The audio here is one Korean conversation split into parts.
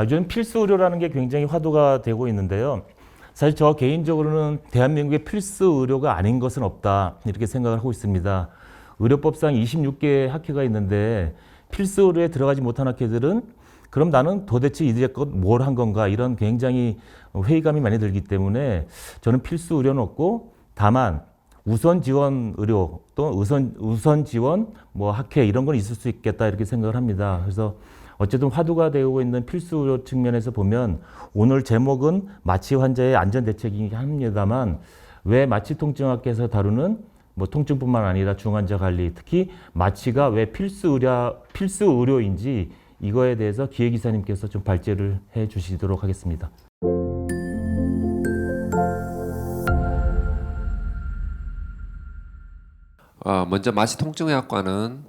요즘 필수 의료라는 게 굉장히 화두가 되고 있는데요. 사실 저 개인적으로는 대한민국의 필수 의료가 아닌 것은 없다 이렇게 생각을 하고 있습니다. 의료법상 26개의 학회가 있는데 필수 의료에 들어가지 못한 학회들은 그럼 나는 도대체 이제껏 뭘 한 건가 이런 굉장히 회의감이 많이 들기 때문에 저는 필수 의료는 없고 다만 우선 지원 의료 또 우선 지원 뭐 학회 이런 건 있을 수 있겠다 이렇게 생각을 합니다. 그래서 어쨌든 화두가 되고 있는 필수 의료 측면에서 보면 오늘 제목은 마취 환자의 안전 대책이긴 합니다만 왜 마취 통증학회에서 다루는 뭐 통증뿐만 아니라 중환자 관리 특히 마취가 왜 필수 의료인지 이거에 대해서 기획이사님께서 좀 발제를 해 주시도록 하겠습니다. 먼저 마취통증의학과는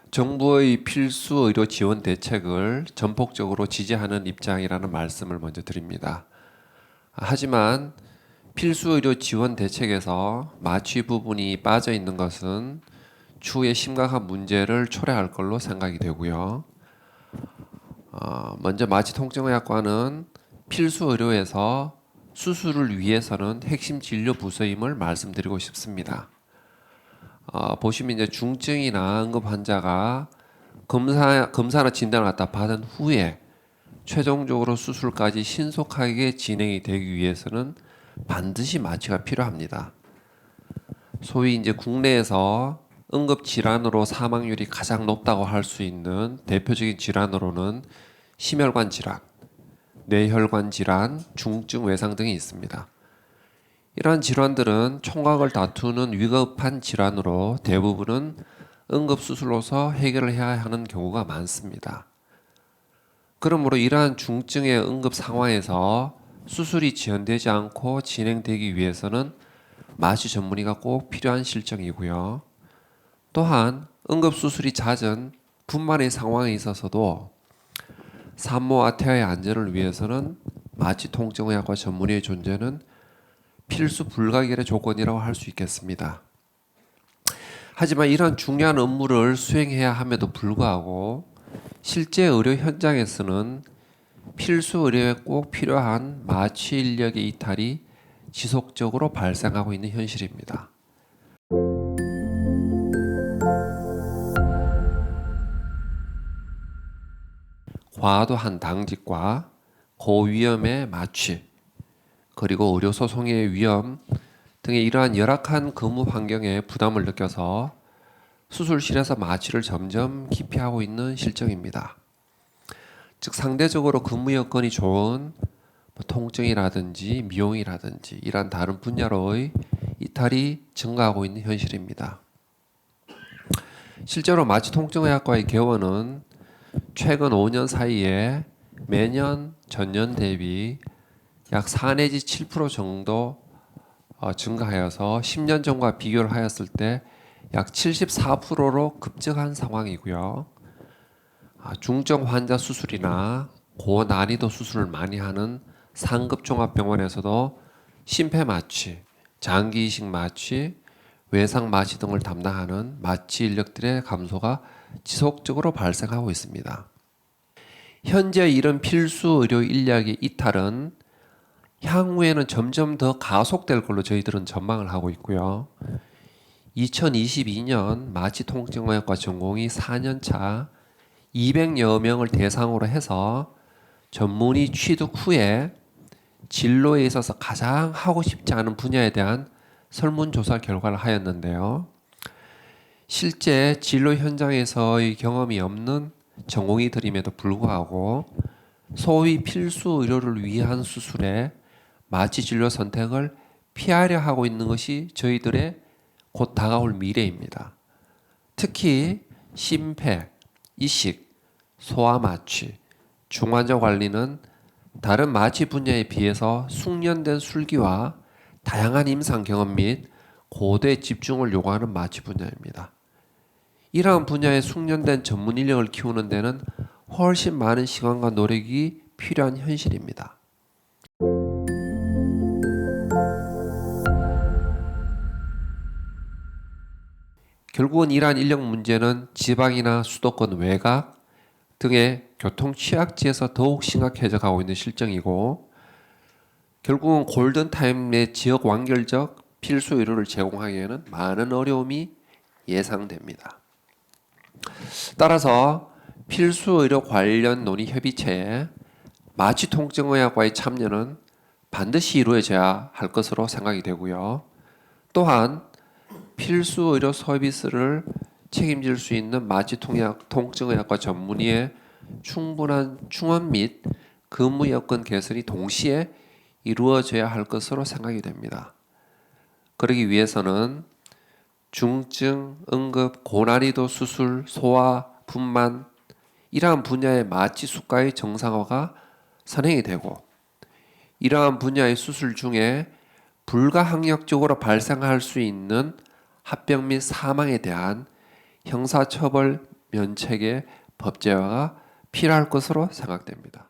정부의 필수 의료 지원 대책을 전폭적으로 지지하는 입장이라는 말씀을 먼저 드립니다. 하지만 필수 의료 지원 대책에서 마취 부분이 빠져 있는 것은 추후에 심각한 문제를 초래할 걸로 생각이 되고요. 먼저 마취통증의학과는 필수 의료에서 수술을 위해서는 핵심 진료 부서임을 말씀드리고 싶습니다. 보시면 이제 중증이나 응급 환자가 검사나 진단을 갖다 받은 후에 최종적으로 수술까지 신속하게 진행이 되기 위해서는 반드시 마취가 필요합니다. 소위 이제 국내에서 응급 질환으로 사망률이 가장 높다고 할 수 있는 대표적인 질환으로는 심혈관 질환, 뇌혈관 질환, 중증 외상 등이 있습니다. 이러한 질환들은 총각을 다투는 위급한 질환으로 대부분은 응급수술로서 해결을 해야 하는 경우가 많습니다. 그러므로 이러한 중증의 응급 상황에서 수술이 지연되지 않고 진행되기 위해서는 마취 전문의가 꼭 필요한 실정이고요. 또한 응급수술이 잦은 분만의 상황에 있어서도 산모 아태아의 안전을 위해서는 마취통증의학과 전문의의 존재는 필수 불가결의 조건이라고 할 수 있겠습니다. 하지만 이런 중요한 업무를 수행해야 함에도 불구하고 실제 의료 현장에서는 필수 의료에 꼭 필요한 마취 인력의 이탈이 지속적으로 발생하고 있는 현실입니다. 과도한 당직과 고위험의 마취, 그리고 의료소송의 위험 등의 이러한 열악한 근무 환경에 부담을 느껴서 수술실에서 마취를 점점 기피하고 있는 실정입니다. 즉 상대적으로 근무 여건이 좋은 통증이라든지 미용이라든지 이러한 다른 분야로의 이탈이 증가하고 있는 현실입니다. 실제로 마취통증의학과의 개원은 최근 5년 사이에 매년 전년 대비 약 4 내지 7% 정도 증가하여서 10년 전과 비교를 하였을 때 약 74%로 급증한 상황이고요. 중증 환자 수술이나 고난이도 수술을 많이 하는 상급 종합병원에서도 심폐마취, 장기이식 마취, 외상 마취 등을 담당하는 마취 인력들의 감소가 지속적으로 발생하고 있습니다. 현재 이런 필수 의료 인력의 이탈은 향후에는 점점 더 가속될 걸로 저희들은 전망을 하고 있고요. 2022년 마취통증의학과 전공의 4년차 200여 명을 대상으로 해서 전문의 취득 후에 진로에 있어서 가장 하고 싶지 않은 분야에 대한 설문조사 결과를 하였는데요. 실제 진로 현장에서의 경험이 없는 전공의들임에도 불구하고 소위 필수 의료를 위한 수술에 마취 진료 선택을 피하려 하고 있는 것이 저희들의 곧 다가올 미래입니다. 특히 심폐, 이식, 소아 마취, 중환자 관리는 다른 마취 분야에 비해서 숙련된 술기와 다양한 임상 경험 및 고도의 집중을 요구하는 마취 분야입니다. 이러한 분야에 숙련된 전문 인력을 키우는 데는 훨씬 많은 시간과 노력이 필요한 현실입니다. 결국은 이러한 인력 문제는 지방이나 수도권 외곽, 등의 교통 취약지에서 더욱 심각해져 가고 있는 실정이고 결국은 골든타임 내 지역 완결적 필수 의료를 제공하기에는 많은 어려움이 예상됩니다. 따라서 필수 의료 관련 논의 협의체에 마취통증의학과의 참여는 반드시 이루어져야 할 것으로 생각이 되고요. 또한 필수 의료 서비스를 책임질 수 있는 마취통증의학과 전문의의 충분한 충원 및 근무 여건 개선이 동시에 이루어져야 할 것으로 생각이 됩니다. 그러기 위해서는 중증, 응급, 고난이도 수술, 소아, 분만 이러한 분야의 마취 수가의 정상화가 선행이 되고 이러한 분야의 수술 중에 불가항력적으로 발생할 수 있는 합병 및 사망에 대한 형사처벌 면책의 법제화가 필요할 것으로 생각됩니다.